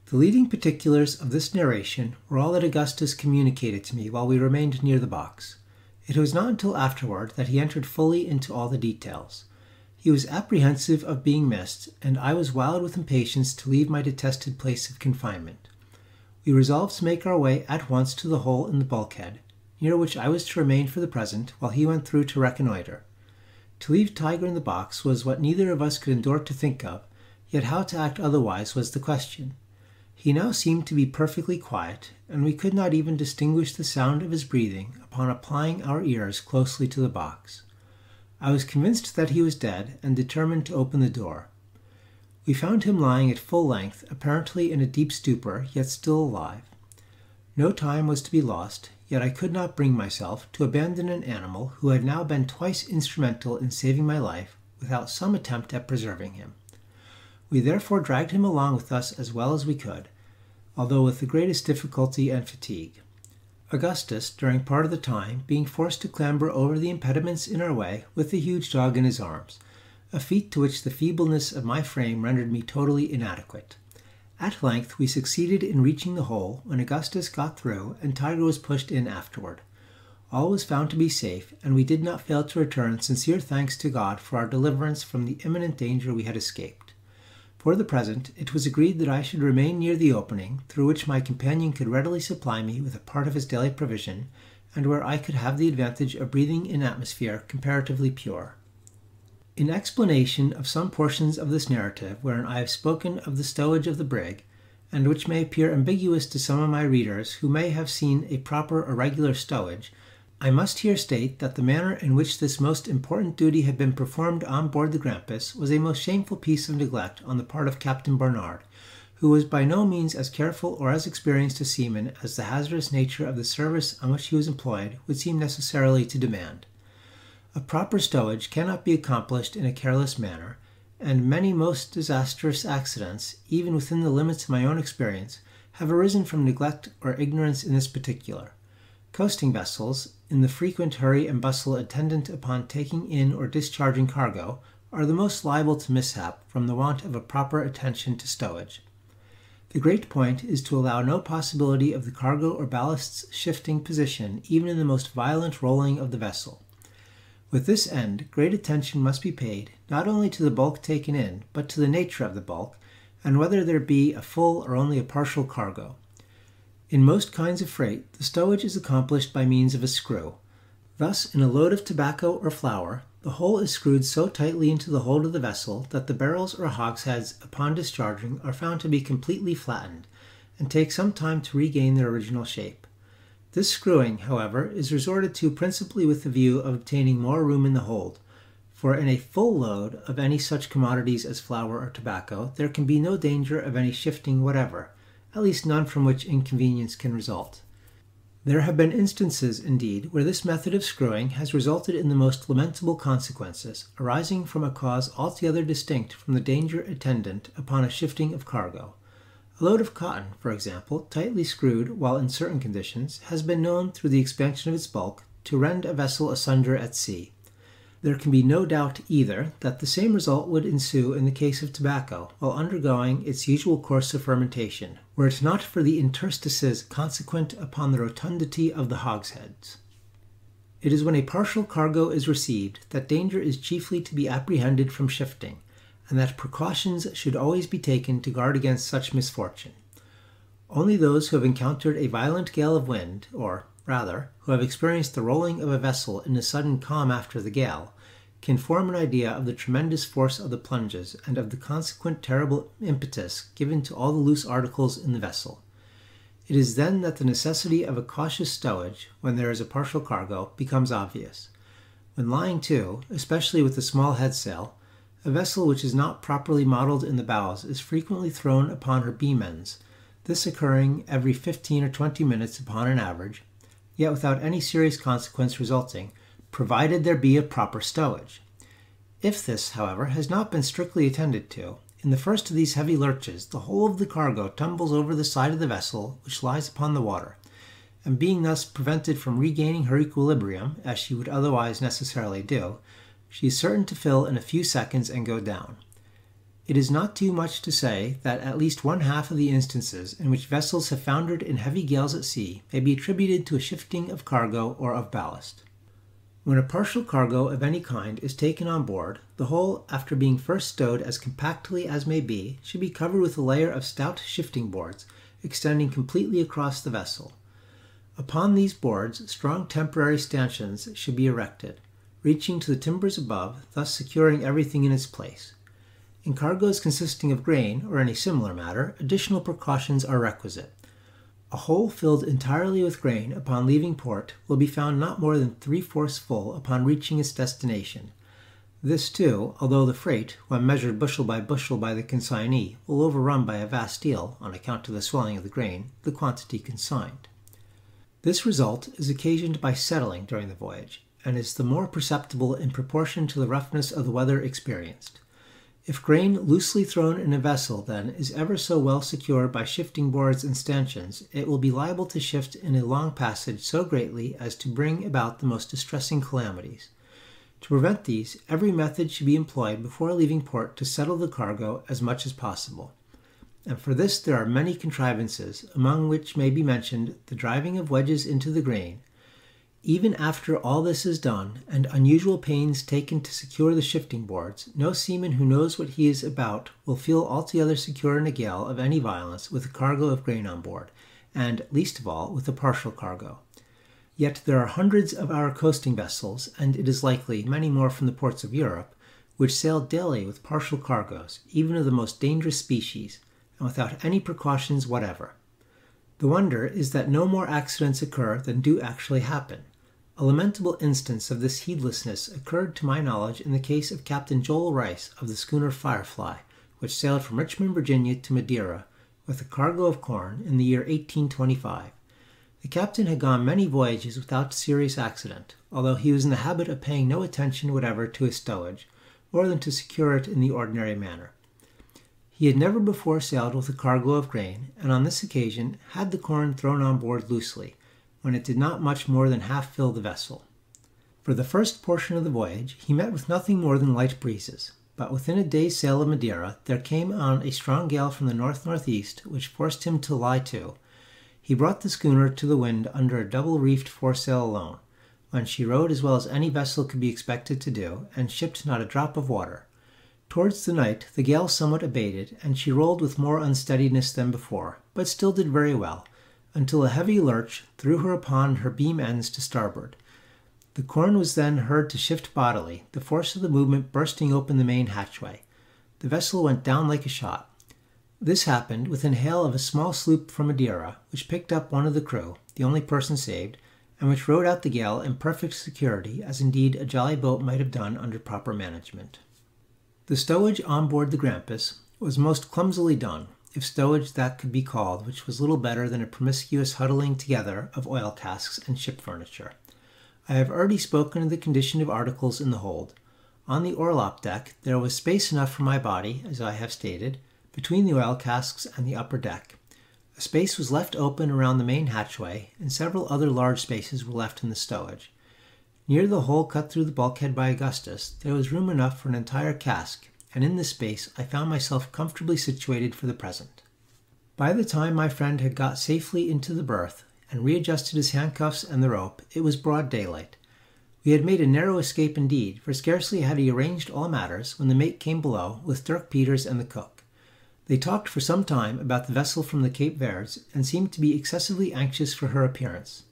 The leading particulars of this narration were all that Augustus communicated to me while we remained near the box. It was not until afterward that he entered fully into all the details. He was apprehensive of being missed, and I was wild with impatience to leave my detested place of confinement. We resolved to make our way at once to the hole in the bulkhead, near which I was to remain for the present while he went through to reconnoiter. To leave Tiger in the box was what neither of us could endure to think of, yet how to act otherwise was the question. He now seemed to be perfectly quiet, and we could not even distinguish the sound of his breathing upon applying our ears closely to the box. I was convinced that he was dead, and determined to open the door. We found him lying at full length, apparently in a deep stupor, yet still alive. No time was to be lost, yet I could not bring myself to abandon an animal who had now been twice instrumental in saving my life without some attempt at preserving him. We therefore dragged him along with us as well as we could, although with the greatest difficulty and fatigue. Augustus, during part of the time, being forced to clamber over the impediments in our way with the huge dog in his arms, a feat to which the feebleness of my frame rendered me totally inadequate. At length we succeeded in reaching the hole, when Augustus got through and Tiger was pushed in afterward. All was found to be safe, and we did not fail to return sincere thanks to God for our deliverance from the imminent danger we had escaped. For the present, it was agreed that I should remain near the opening, through which my companion could readily supply me with a part of his daily provision, and where I could have the advantage of breathing in atmosphere comparatively pure. In explanation of some portions of this narrative wherein I have spoken of the stowage of the brig, and which may appear ambiguous to some of my readers who may have seen a proper or regular stowage, I must here state that the manner in which this most important duty had been performed on board the Grampus was a most shameful piece of neglect on the part of Captain Barnard, who was by no means as careful or as experienced a seaman as the hazardous nature of the service on which he was employed would seem necessarily to demand. A proper stowage cannot be accomplished in a careless manner, and many most disastrous accidents, even within the limits of my own experience, have arisen from neglect or ignorance in this particular. Coasting vessels, in the frequent hurry and bustle attendant upon taking in or discharging cargo, are the most liable to mishap from the want of a proper attention to stowage. The great point is to allow no possibility of the cargo or ballast's shifting position even in the most violent rolling of the vessel. With this end, great attention must be paid not only to the bulk taken in, but to the nature of the bulk, and whether there be a full or only a partial cargo. In most kinds of freight, the stowage is accomplished by means of a screw. Thus, in a load of tobacco or flour, the whole is screwed so tightly into the hold of the vessel that the barrels or hogsheads, upon discharging, are found to be completely flattened, and take some time to regain their original shape. This screwing, however, is resorted to principally with the view of obtaining more room in the hold, for in a full load of any such commodities as flour or tobacco, there can be no danger of any shifting whatever, at least none from which inconvenience can result. There have been instances, indeed, where this method of screwing has resulted in the most lamentable consequences, arising from a cause altogether distinct from the danger attendant upon a shifting of cargo. A load of cotton, for example, tightly screwed while in certain conditions, has been known, through the expansion of its bulk, to rend a vessel asunder at sea. There can be no doubt either that the same result would ensue in the case of tobacco while undergoing its usual course of fermentation, were it not for the interstices consequent upon the rotundity of the hogsheads. It is when a partial cargo is received that danger is chiefly to be apprehended from shifting, and that precautions should always be taken to guard against such misfortune. Only those who have encountered a violent gale of wind, or, rather, who have experienced the rolling of a vessel in a sudden calm after the gale, can form an idea of the tremendous force of the plunges and of the consequent terrible impetus given to all the loose articles in the vessel. It is then that the necessity of a cautious stowage, when there is a partial cargo, becomes obvious. When lying to, especially with a small headsail, a vessel which is not properly modelled in the bows is frequently thrown upon her beam ends, this occurring every 15 or 20 minutes upon an average, yet without any serious consequence resulting, provided there be a proper stowage. If this, however, has not been strictly attended to, in the first of these heavy lurches the whole of the cargo tumbles over the side of the vessel which lies upon the water, and being thus prevented from regaining her equilibrium, as she would otherwise necessarily do, she is certain to fill in a few seconds and go down. It is not too much to say that at least one half of the instances in which vessels have foundered in heavy gales at sea may be attributed to a shifting of cargo or of ballast. When a partial cargo of any kind is taken on board, the whole, after being first stowed as compactly as may be, should be covered with a layer of stout shifting boards extending completely across the vessel. Upon these boards, strong temporary stanchions should be erected, reaching to the timbers above, thus securing everything in its place. In cargoes consisting of grain or any similar matter, additional precautions are requisite. A hole filled entirely with grain upon leaving port will be found not more than 3/4 full upon reaching its destination. This, too, although the freight, when measured bushel by the consignee, will overrun by a vast deal, on account of the swelling of the grain, the quantity consigned. This result is occasioned by settling during the voyage, and is the more perceptible in proportion to the roughness of the weather experienced. If grain loosely thrown in a vessel, then, is ever so well secured by shifting boards and stanchions, it will be liable to shift in a long passage so greatly as to bring about the most distressing calamities. To prevent these, every method should be employed before leaving port to settle the cargo as much as possible. And for this there are many contrivances, among which may be mentioned the driving of wedges into the grain. Even after all this is done, and unusual pains taken to secure the shifting boards, no seaman who knows what he is about will feel altogether secure in a gale of any violence with a cargo of grain on board, and, least of all, with a partial cargo. Yet there are hundreds of our coasting vessels, and it is likely many more from the ports of Europe, which sail daily with partial cargoes, even of the most dangerous species, and without any precautions whatever. The wonder is that no more accidents occur than do actually happen. A lamentable instance of this heedlessness occurred to my knowledge in the case of Captain Joel Rice of the schooner Firefly, which sailed from Richmond, Virginia to Madeira with a cargo of corn in the year 1825. The captain had gone many voyages without serious accident, although he was in the habit of paying no attention whatever to his stowage, more than to secure it in the ordinary manner. He had never before sailed with a cargo of grain, and on this occasion had the corn thrown on board loosely, when it did not much more than half fill the vessel. For the first portion of the voyage he met with nothing more than light breezes, but within a day's sail of Madeira there came on a strong gale from the north-northeast, which forced him to lie to. He brought the schooner to the wind under a double-reefed foresail alone, when she rode as well as any vessel could be expected to do, and shipped not a drop of water. Towards the night the gale somewhat abated, and she rolled with more unsteadiness than before, but still did very well, until a heavy lurch threw her upon her beam ends to starboard. The corn was then heard to shift bodily, the force of the movement bursting open the main hatchway. The vessel went down like a shot. This happened within hail of a small sloop from Madeira, which picked up one of the crew, the only person saved, and which rode out the gale in perfect security, as indeed a jolly boat might have done under proper management. The stowage on board the Grampus was most clumsily done, if stowage that could be called, which was little better than a promiscuous huddling together of oil casks and ship furniture. I have already spoken of the condition of articles in the hold. On the orlop deck there was space enough for my body, as I have stated, between the oil casks and the upper deck. A space was left open around the main hatchway, and several other large spaces were left in the stowage. Near the hole cut through the bulkhead by Augustus, there was room enough for an entire cask, and in this space I found myself comfortably situated for the present. By the time my friend had got safely into the berth, and readjusted his handcuffs and the rope, it was broad daylight. We had made a narrow escape indeed, for scarcely had he arranged all matters when the mate came below with Dirk Peters and the cook. They talked for some time about the vessel from the Cape Verds, and seemed to be excessively anxious for her appearance.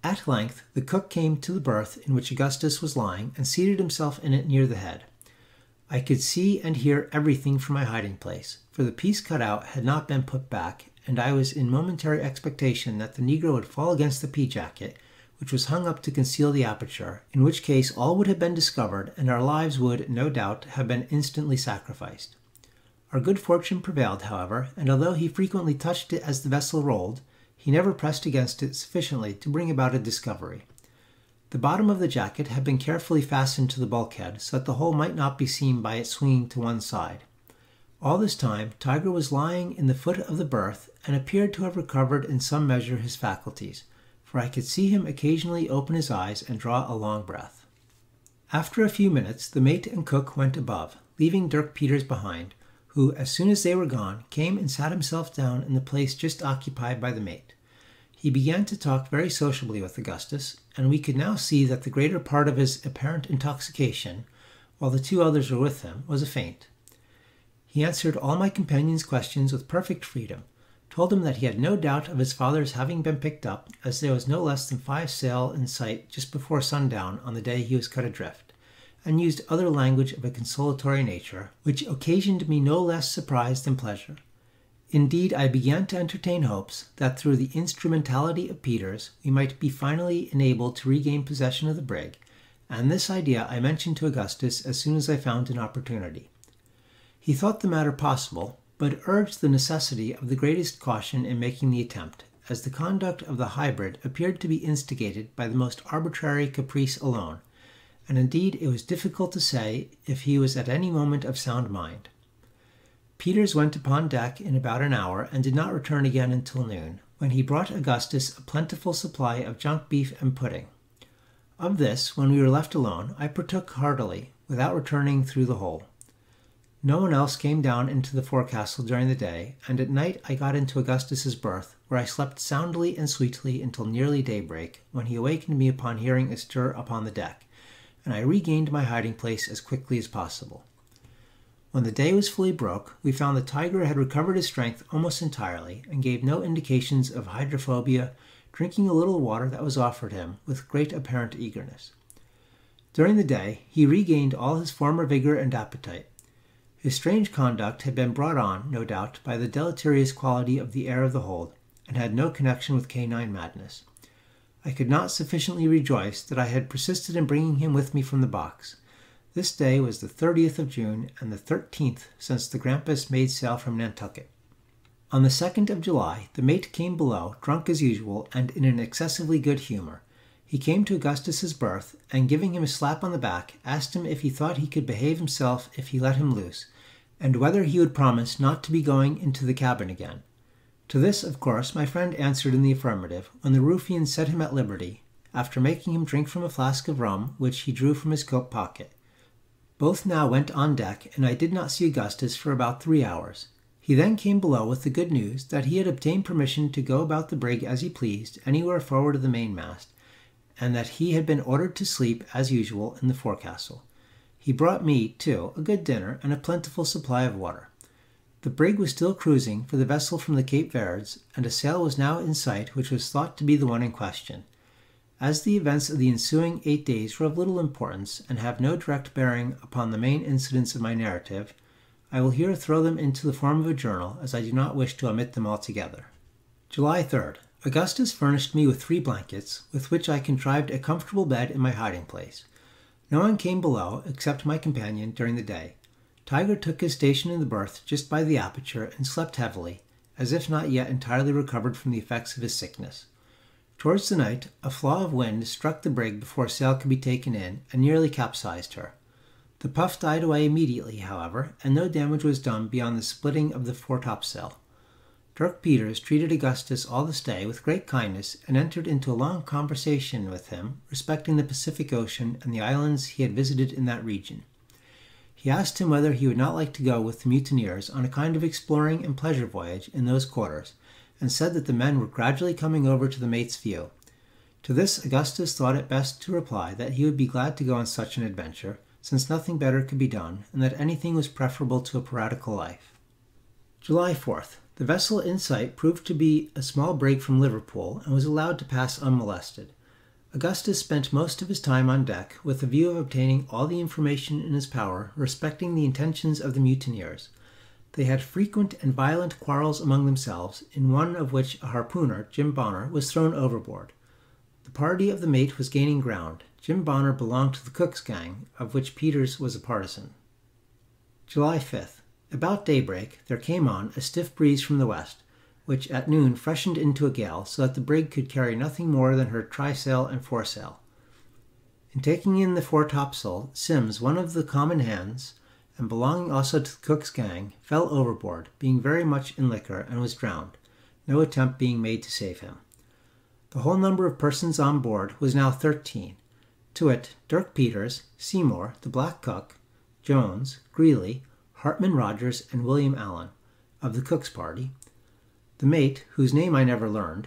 At length the cook came to the berth in which Augustus was lying, and seated himself in it near the head. I could see and hear everything from my hiding place, for the piece cut out had not been put back, and I was in momentary expectation that the negro would fall against the pea-jacket, which was hung up to conceal the aperture, in which case all would have been discovered, and our lives would, no doubt, have been instantly sacrificed. Our good fortune prevailed, however, and although he frequently touched it as the vessel rolled, he never pressed against it sufficiently to bring about a discovery. The bottom of the jacket had been carefully fastened to the bulkhead, so that the hole might not be seen by its swinging to one side. All this time Tiger was lying in the foot of the berth, and appeared to have recovered in some measure his faculties, for I could see him occasionally open his eyes and draw a long breath. After a few minutes the mate and cook went above, leaving Dirk Peters behind, who, as soon as they were gone, came and sat himself down in the place just occupied by the mate. He began to talk very sociably with Augustus, and we could now see that the greater part of his apparent intoxication, while the two others were with him, was a feint. He answered all my companion's questions with perfect freedom, told him that he had no doubt of his father's having been picked up, as there was no less than 5 sail in sight just before sundown on the day he was cut adrift, and used other language of a consolatory nature, which occasioned me no less surprise than pleasure. Indeed, I began to entertain hopes that through the instrumentality of Peters we might be finally enabled to regain possession of the brig, and this idea I mentioned to Augustus as soon as I found an opportunity. He thought the matter possible, but urged the necessity of the greatest caution in making the attempt, as the conduct of the hybrid appeared to be instigated by the most arbitrary caprice alone, and indeed it was difficult to say if he was at any moment of sound mind. Peters went upon deck in about an hour and did not return again until noon, when he brought Augustus a plentiful supply of junk beef and pudding. Of this, when we were left alone, I partook heartily, without returning through the hole. No one else came down into the forecastle during the day, and at night I got into Augustus's berth, where I slept soundly and sweetly until nearly daybreak, when he awakened me upon hearing a stir upon the deck, and I regained my hiding place as quickly as possible. When the day was fully broke, we found the Tiger had recovered his strength almost entirely, and gave no indications of hydrophobia, drinking a little water that was offered him with great apparent eagerness. During the day he regained all his former vigor and appetite. His strange conduct had been brought on, no doubt, by the deleterious quality of the air of the hold, and had no connection with canine madness. I could not sufficiently rejoice that I had persisted in bringing him with me from the box. This day was the 30th of June, and the 13th since the Grampus made sail from Nantucket. On the 2nd of July, the mate came below, drunk as usual, and in an excessively good humour. He came to Augustus's berth, and giving him a slap on the back, asked him if he thought he could behave himself if he let him loose, and whether he would promise not to be going into the cabin again. To this, of course, my friend answered in the affirmative, when the ruffian set him at liberty, after making him drink from a flask of rum, which he drew from his coat pocket. Both now went on deck, and I did not see Augustus for about 3 hours. He then came below with the good news that he had obtained permission to go about the brig as he pleased, anywhere forward of the mainmast, and that he had been ordered to sleep, as usual, in the forecastle. He brought me, too, a good dinner and a plentiful supply of water. The brig was still cruising for the vessel from the Cape Verds, and a sail was now in sight which was thought to be the one in question. As the events of the ensuing 8 days were of little importance, and have no direct bearing upon the main incidents of my narrative, I will here throw them into the form of a journal, as I do not wish to omit them altogether. July 3rd. Augustus furnished me with 3 blankets, with which I contrived a comfortable bed in my hiding place. No one came below, except my companion, during the day. Tiger took his station in the berth just by the aperture, and slept heavily, as if not yet entirely recovered from the effects of his sickness. Towards the night, a flaw of wind struck the brig before sail could be taken in, and nearly capsized her. The puff died away immediately, however, and no damage was done beyond the splitting of the foretopsail. Dirk Peters treated Augustus all the stay with great kindness, and entered into a long conversation with him respecting the Pacific Ocean and the islands he had visited in that region. He asked him whether he would not like to go with the mutineers on a kind of exploring and pleasure voyage in those quarters, and said that the men were gradually coming over to the mate's view. To this Augustus thought it best to reply that he would be glad to go on such an adventure, since nothing better could be done, and that anything was preferable to a piratical life. July 4th. The vessel in sight proved to be a small brig from Liverpool, and was allowed to pass unmolested. Augustus spent most of his time on deck with the view of obtaining all the information in his power respecting the intentions of the mutineers. They had frequent and violent quarrels among themselves, in one of which a harpooner, Jim Bonner, was thrown overboard. The party of the mate was gaining ground. Jim Bonner belonged to the cook's gang, of which Peters was a partisan. July 5th. About daybreak there came on a stiff breeze from the west, which at noon freshened into a gale, so that the brig could carry nothing more than her trysail and foresail. In taking in the foretopsail, Sims, one of the common hands, and belonging also to the cook's gang, fell overboard, being very much in liquor, and was drowned, no attempt being made to save him. The whole number of persons on board was now 13, to wit, Dirk Peters, Seymour, the black cook, Jones, Greeley, Hartman Rogers and William Allan, of the cook's party, the mate, whose name I never learned,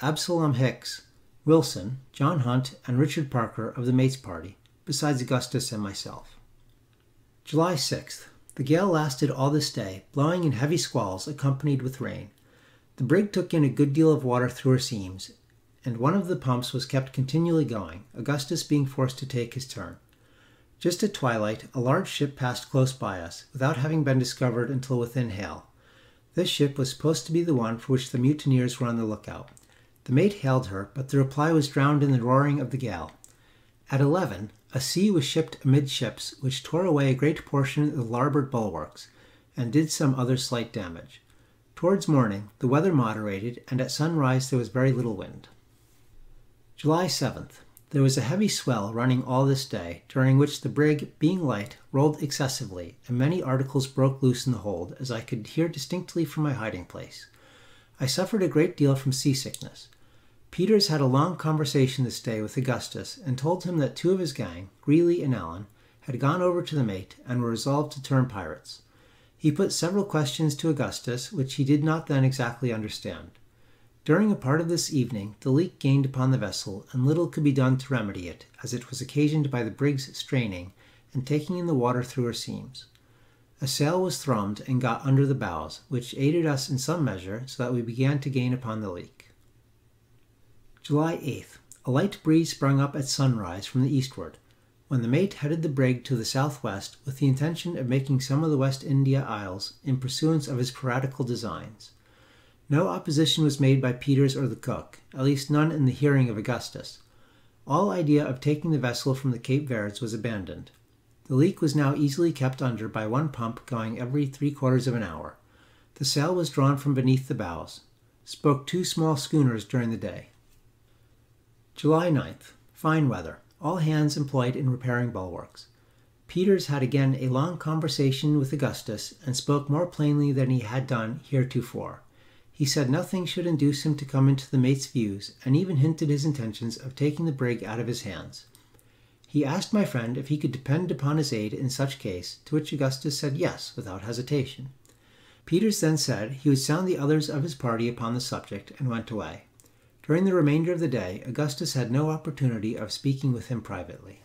Absalom Hicks, Wilson, John Hunt, and Richard Parker of the mate's party, besides Augustus and myself. July 6th. The gale lasted all this day, blowing in heavy squalls accompanied with rain. The brig took in a good deal of water through her seams, and one of the pumps was kept continually going, Augustus being forced to take his turn. Just at twilight, a large ship passed close by us, without having been discovered until within hail. This ship was supposed to be the one for which the mutineers were on the lookout. The mate hailed her, but the reply was drowned in the roaring of the gale. At 11, a sea was shipped amidships, which tore away a great portion of the larboard bulwarks, and did some other slight damage. Towards morning, the weather moderated, and at sunrise there was very little wind. July 7th. There was a heavy swell running all this day, during which the brig, being light, rolled excessively, and many articles broke loose in the hold, as I could hear distinctly from my hiding place. I suffered a great deal from seasickness. Peters had a long conversation this day with Augustus, and told him that 2 of his gang, Greeley and Allan, had gone over to the mate, and were resolved to turn pirates. He put several questions to Augustus, which he did not then exactly understand. During a part of this evening, the leak gained upon the vessel, and little could be done to remedy it, as it was occasioned by the brig's straining, and taking in the water through her seams. A sail was thrummed and got under the bows, which aided us in some measure, so that we began to gain upon the leak. July 8th. A light breeze sprung up at sunrise from the eastward, when the mate headed the brig to the southwest with the intention of making some of the West India Isles in pursuance of his piratical designs. No opposition was made by Peters or the cook, at least none in the hearing of Augustus. All idea of taking the vessel from the Cape Verds was abandoned. The leak was now easily kept under by one pump going every 3/4 of an hour. The sail was drawn from beneath the bows. Spoke 2 small schooners during the day. July 9th. Fine weather. All hands employed in repairing bulwarks. Peters had again a long conversation with Augustus, and spoke more plainly than he had done heretofore. He said nothing should induce him to come into the mate's views, and even hinted his intentions of taking the brig out of his hands. He asked my friend if he could depend upon his aid in such case, to which Augustus said yes, without hesitation. Peters then said he would sound the others of his party upon the subject, and went away. During the remainder of the day, Augustus had no opportunity of speaking with him privately.